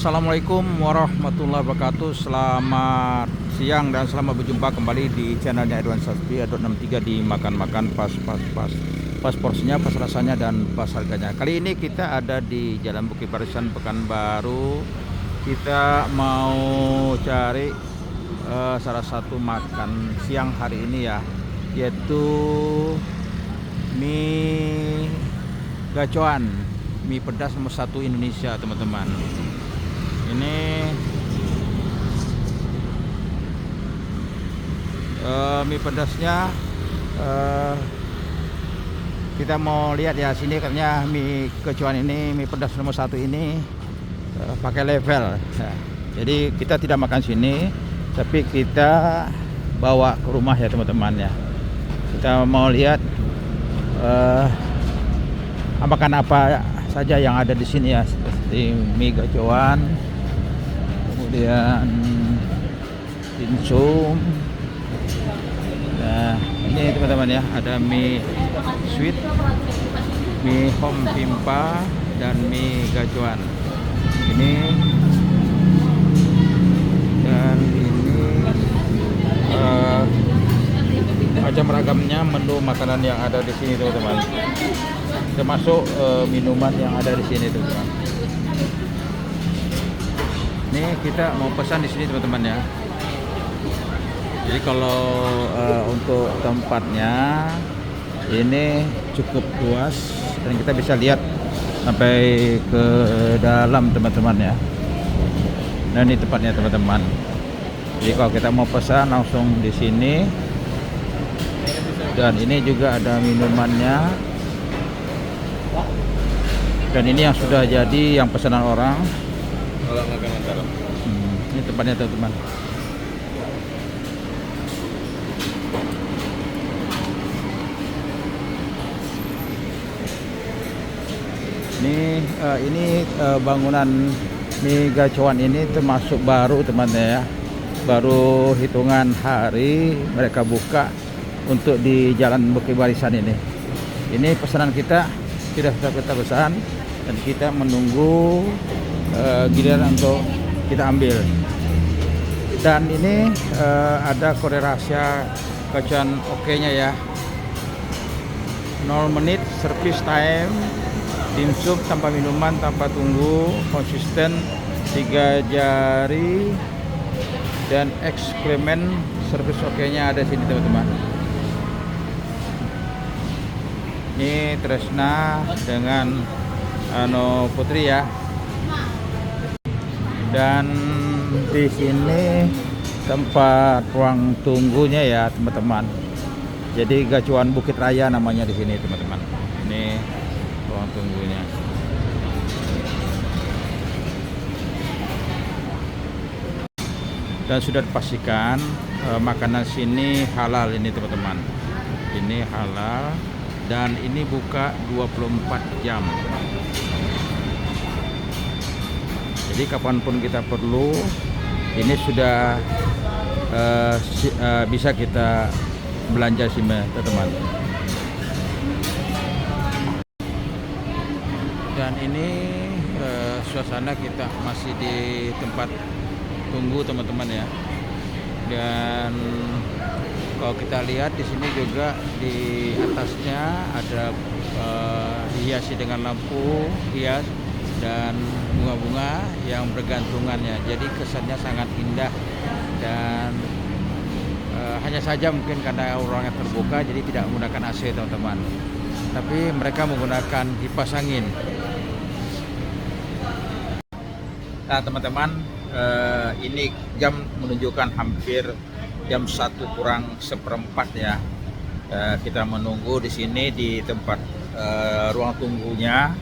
Assalamualaikum warahmatullahi wabarakatuh. Selamat siang dan selamat berjumpa kembali di channelnya Edwan Saspi Edward 63 di makan-makan pas porsinya, pas rasanya dan pas harganya. Kali ini kita ada di Jalan Bukit Barisan Pekanbaru. Kita mau cari salah satu makan siang hari ini ya, yaitu mie gacoan, mie pedas nomor 1 Indonesia teman-teman. Ini mie pedasnya kita mau lihat ya, sini katanya mie gacoan ini, mie pedas nomor 1 ini pakai level. Nah, jadi kita tidak makan sini, tapi kita bawa ke rumah ya teman-teman ya. Kita mau lihat makan apa saja yang ada di sini ya, seperti mie gacoan, kemudian dimsum. Nah, ini teman-teman ya, ada mie sweet, mie home pimpa, dan mie gacoan. Ini dan ini macam ragamnya menu makanan yang ada di sini teman-teman, termasuk minuman yang ada di sini teman-teman. Ini kita mau pesan di sini teman-teman ya. Jadi kalau untuk tempatnya ini cukup luas dan kita bisa lihat sampai ke dalam teman-teman ya. Nah, ini tempatnya teman-teman. Jadi kalau kita mau pesan langsung di sini. Dan ini juga ada minumannya. Dan ini yang sudah jadi, yang pesanan orang. Ini tempatnya teman-teman. Ini bangunan mie gacoan ini termasuk baru teman-teman ya. Baru hitungan hari mereka buka untuk di Jalan Bukit Barisan ini. Ini pesanan kita sudah kita pesan dan kita menunggu giliran untuk kita ambil. Dan ini ada kode rahasia gacoan oke-nya ya. 0 menit service time, dimsum tanpa minuman, tanpa tunggu, konsisten, 3 jari, dan ekskremen service oke-nya ada sini teman-teman. Ini Tresna dengan Putri ya. Dan di sini tempat ruang tunggunya ya teman-teman. Jadi gacoan Bukit Raya namanya di sini teman-teman. Ini ruang tunggunya. Dan sudah dipastikan makanan sini halal ini teman-teman. Ini halal. Dan ini buka 24 jam. Jadi kapanpun kita perlu, ini sudah bisa kita belanja sini teman-teman. Dan ini suasana kita masih di tempat tunggu teman-teman ya. Dan kalau kita lihat di sini juga di atasnya ada dihiasi dengan lampu hias dan bunga-bunga yang bergantungannya. Jadi kesannya sangat indah dan hanya saja mungkin karena ruangnya terbuka jadi tidak menggunakan AC teman-teman. Tapi mereka menggunakan kipas angin. Nah teman-teman, ini jam menunjukkan hampir jam 1 kurang seperempat ya. Kita menunggu di sini di tempat ruang tunggunya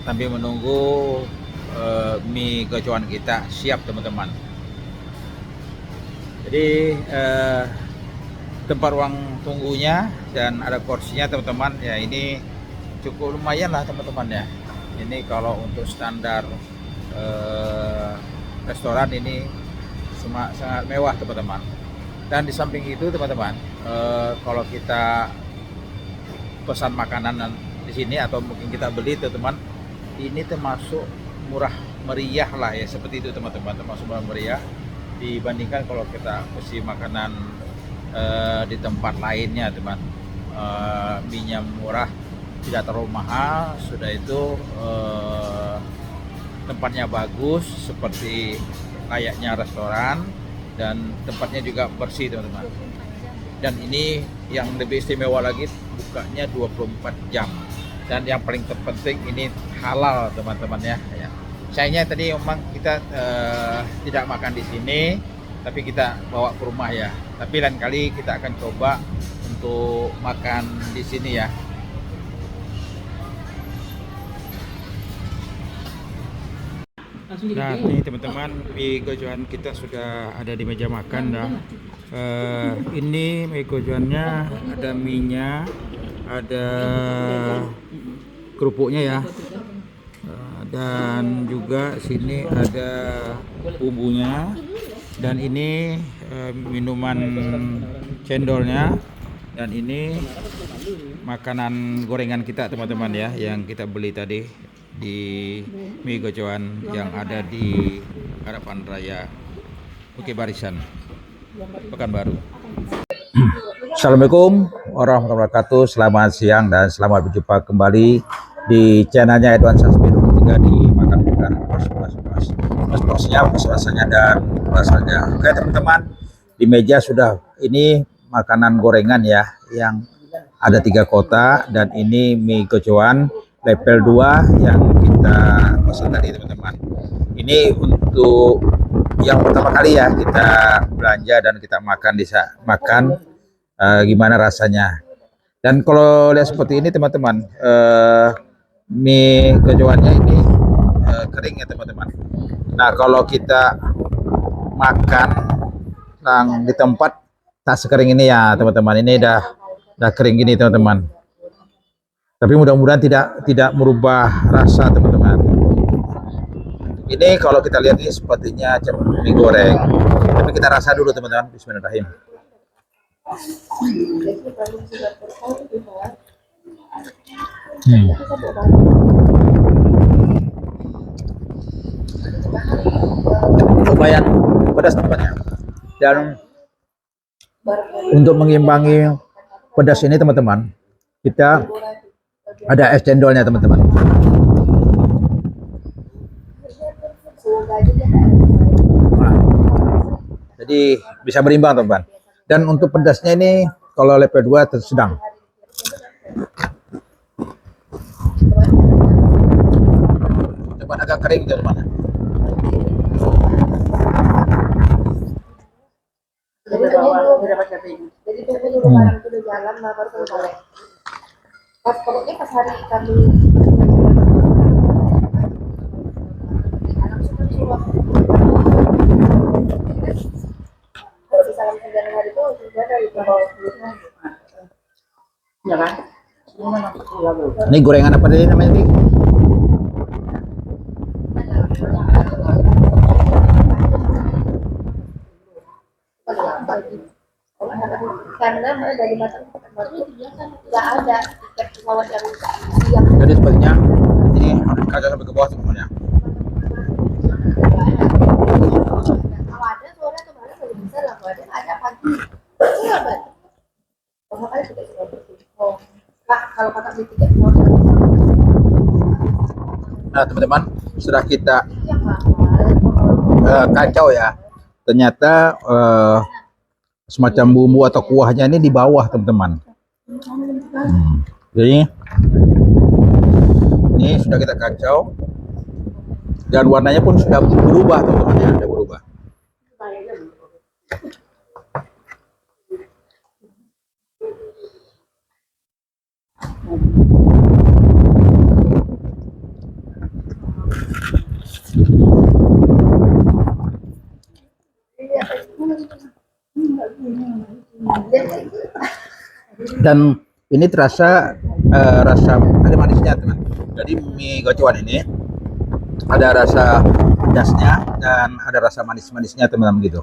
sambil menunggu mie gacoan kita siap teman-teman. Jadi tempat ruang tunggunya dan ada porsinya teman-teman ya, ini cukup lumayan lah teman-teman ya. Ini kalau untuk standar restoran ini sangat mewah teman-teman. Dan di samping itu teman-teman, kalau kita pesan makanan di sini atau mungkin kita beli teman-teman, ini termasuk murah meriah lah ya, seperti itu teman-teman, termasuk murah meriah dibandingkan kalau kita mesti makanan di tempat lainnya teman. Mie-nya murah, tidak terlalu mahal, sudah itu tempatnya bagus seperti layaknya restoran, dan tempatnya juga bersih teman-teman. Dan ini yang lebih istimewa lagi, bukanya 24 jam, dan yang paling terpenting ini halal teman-teman ya. Sayangnya tadi memang kita tidak makan di sini, tapi kita bawa ke rumah ya. Tapi lain kali kita akan coba untuk makan di sini ya. Nah, ini teman-teman, mie gojoan kita sudah ada di meja makan dah. Ini mie gojoannya, ada mie-nya, ada kerupuknya ya. Dan juga sini ada bumbunya, dan ini minuman cendolnya, dan ini makanan gorengan kita teman-teman ya, yang kita beli tadi di mie gojoan yang ada di Harapan Raya Bukit Barisan, Pekanbaru. Assalamualaikum warahmatullahi wabarakatuh. Selamat siang dan selamat berjumpa kembali di channelnya Edwan Sasmino. Di makan rasanya dan rasanya. Oke teman-teman, di meja sudah ini makanan gorengan ya, yang ada 3 kotak, dan ini mie gojoan level 2 yang kita pesan tadi teman-teman. Ini untuk yang pertama kali ya kita belanja dan kita makan, gimana rasanya. Dan kalau lihat seperti ini teman-teman, mie gojoannya ini kering ya teman-teman. Nah, kalau kita makan di tempat tak sekering ini ya teman-teman, ini dah kering gini teman-teman. Tapi mudah-mudahan tidak merubah rasa teman-teman. Ini kalau kita lihat ini sepertinya mie goreng, tapi kita rasa dulu teman-teman. Bismillahirrahmanirrahim. Lumayan pedas tempatnya, dan untuk mengimbangi pedas ini teman-teman, kita ada es cendolnya teman-teman. Nah, jadi bisa berimbang teman-teman. Dan untuk pedasnya ini kalau level 2 sedang. Teman agak kering teman-teman. Jadi tunggu dulu barang itu udah jalan, baru kita balik. Pas pokoknya pas hari kami salam 9 hari itu sudah dari bawah ya kan? Ini gorengan apa tadi namanya nih? Karena dari mata nggak ada tiket pesawat yang siap. Jadi sepertinya ini harus kaca sampai ke bawah semuanya. Kalau ada sore atau malam kalau bisa lah, kalau ada pagi. Iya kan? Kalau kali tidak seperti itu. Oh, Kak, kalau kakak beli tiket pesawat. Nah teman-teman, setelah kita kacau ya, ternyata semacam bumbu atau kuahnya ini di bawah teman-teman. Jadi ini sudah kita kacau, dan warnanya pun sudah berubah teman-teman ya, sudah berubah. Dan ini terasa rasa ada manisnya teman. Jadi mie gojoan ini ada rasa pedasnya dan ada rasa manis-manisnya teman-teman gitu.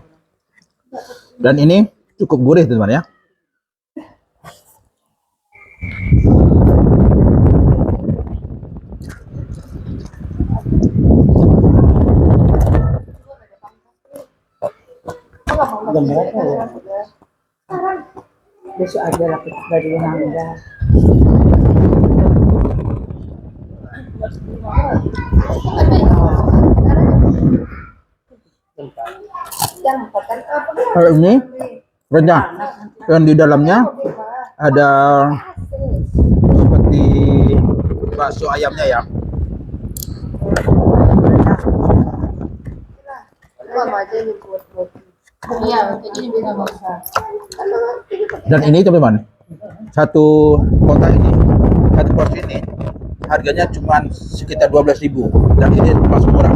Dan ini cukup gurih teman-teman ya. berapa ya? Besok ada lah dari Nangga. Kalau ini renyah, dan di dalamnya ada seperti bakso ayamnya ya. Dan ini teman-teman, satu kotak ini, satu porsi ini harganya cuma sekitar 12.000 dan ini termasuk murah.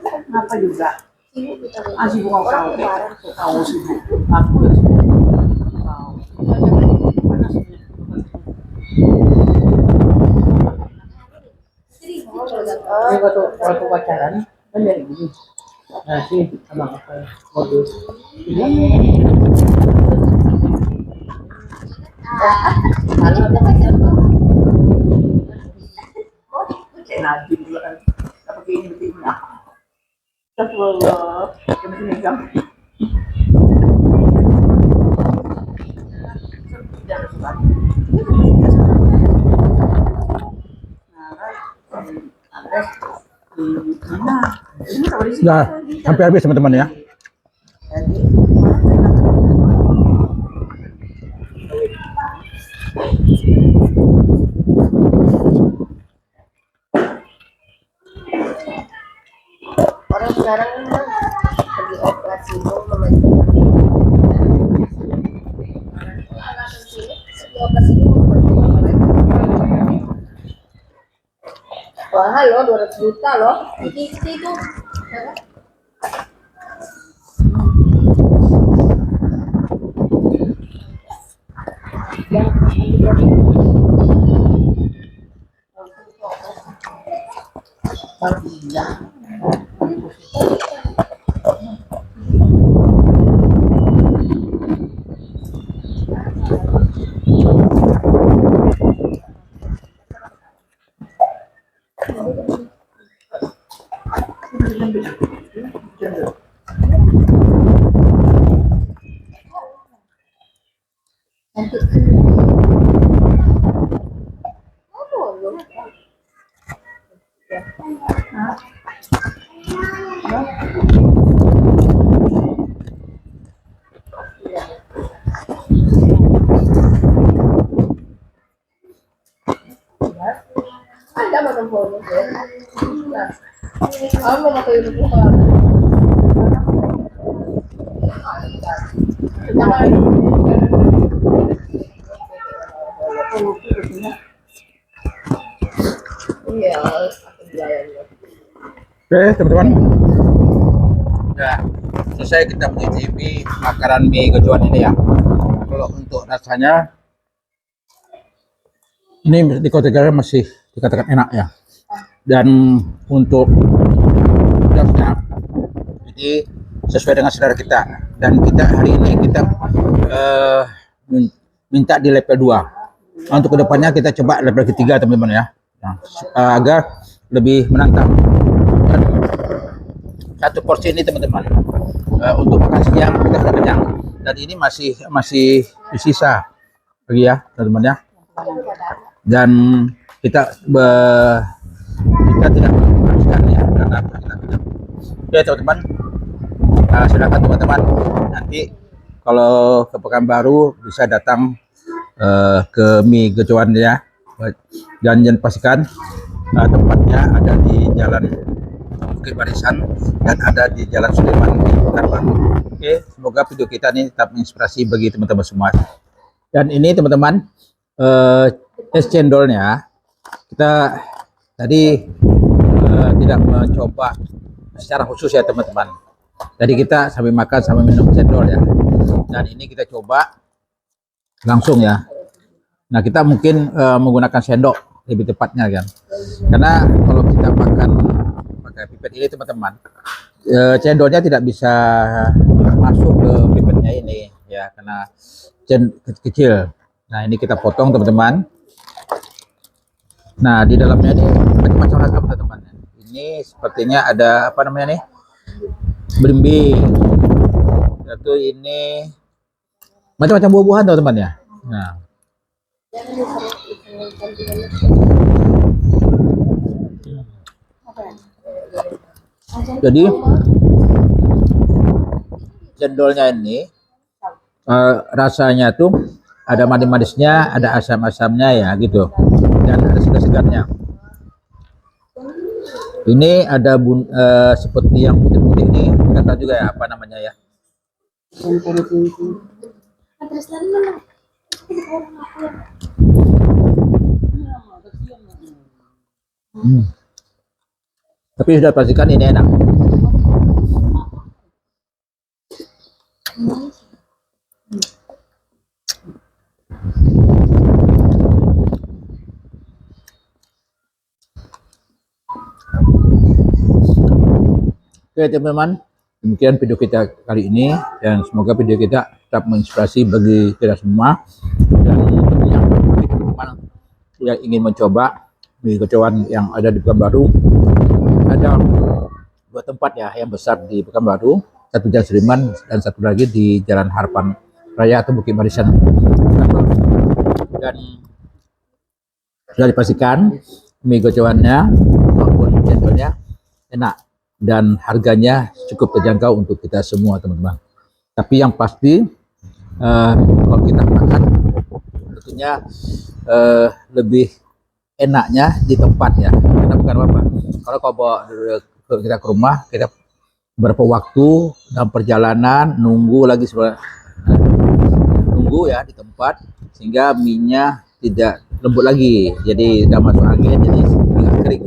Kenapa juga? Asih bunga tahu sih. Aku ya waktu pacaran kan dari gini. Nah sih sama apa modus. Nanti juga kan pakai ini begini. Astagfirullah, kami megang. Nah, sampai habis teman-teman ya. Orang sekarang lagi operasi mahal loh, 200 juta loh. Itu ada macam foto ya. Aku mau pakai itu iya, Oke teman-teman, ya selesai kita mencicipi makanan mie gojoan ini ya. Kalau untuk rasanya ini di Kota Tegal masih dikatakan enak ya. Dan untuk pedasnya jadi sesuai dengan selera kita. Dan kita hari ini kita minta di level 2. Untuk kedepannya kita coba level ketiga teman-teman ya. Nah, agar lebih menantang. Dan satu porsi ini teman-teman untuk makan siang kita sudah kenyang. Dan ini masih sisa lagi ya teman-teman ya. Dan kita tidak menghabiskan ya karena kita kenyang. Oke teman-teman, silakan teman-teman nanti kalau ke Pekanbaru bisa datang ke mie gojoan ya. Dan jangan pastikan tempatnya ada di Jalan Bukit Barisan dan ada di Jalan Sudirman di Pekanbaru. Oke, semoga video kita ini tetap menginspirasi bagi teman-teman semua. Dan ini teman-teman es cendolnya kita tadi tidak mencoba secara khusus ya teman-teman. Jadi kita sambil makan sambil minum cendol ya. Dan ini kita coba langsung ya. Nah kita mungkin menggunakan sendok lebih tepatnya kan. Karena kalau kita makan pakai pipet ini teman-teman, cendolnya tidak bisa masuk ke pipetnya ini ya karena kecil. Nah ini kita potong teman-teman. Nah di dalamnya ini macam-macam rasa teman-teman. Ini ini sepertinya ada apa namanya nih? Belimbing. Satu ini macam-macam buah-buahan teman-teman ya. Nah, jadi cendolnya ini rasanya tuh ada manis-manisnya, ada asam-asamnya ya gitu, dan ada segar-segarnya. Ini ada seperti yang putih-putih ini, nggak tahu juga ya apa namanya ya. Tapi sudah pastikan ini enak. Oke teman-teman, demikian video kita kali ini, dan semoga video kita tetap menginspirasi bagi kita semua, dan tentunya bagi teman-teman yang ingin mencoba mie gocoan yang ada di Pekanbaru. Ada dua tempat ya yang besar di Pekanbaru, satu Jalan Sudirman dan satu lagi di Jalan Harapan Raya atau Bukit Barisan Pekanbaru. Dan sudah dipastikan mie gocoannya maupun cendolnya enak dan harganya cukup terjangkau untuk kita semua teman-teman. Tapi yang pasti kalau kita makan tentunya lebih enaknya di tempat ya, karena bukan apa. Kalau bawa kita ke rumah, kita berapa waktu dalam perjalanan nunggu lagi nunggu ya di tempat, sehingga mie-nya tidak lembut lagi, jadi udah masuk angin, jadi agak kering.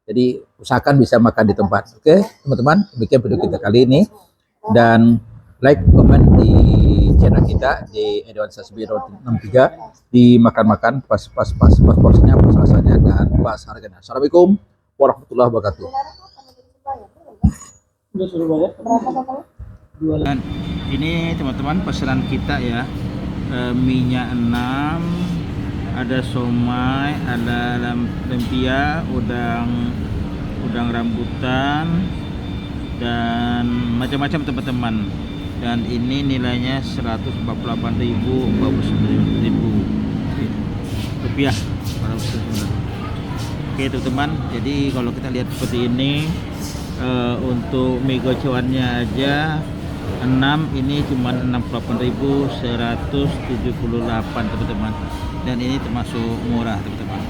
Jadi usahakan bisa makan di tempat. Oke teman-teman, demikian video kita kali ini, dan like, komen di channel kita di Edwan Sasbiro 63, dimakan-makan pas porsinya, pas rasanya, dan pas harganya. Assalamualaikum warahmatullahi wabarakatuh. Dan ini teman-teman pesanan kita ya, mie-nya 6, ada somai, ada lumpia, udang rambutan, dan macam-macam teman-teman. Dan ini nilainya 148.000 rupiah. Oke teman-teman, jadi kalau kita lihat seperti ini, untuk mie gocoannya aja 6 ini cuma 68.178 teman-teman, dan ini termasuk murah teman-teman.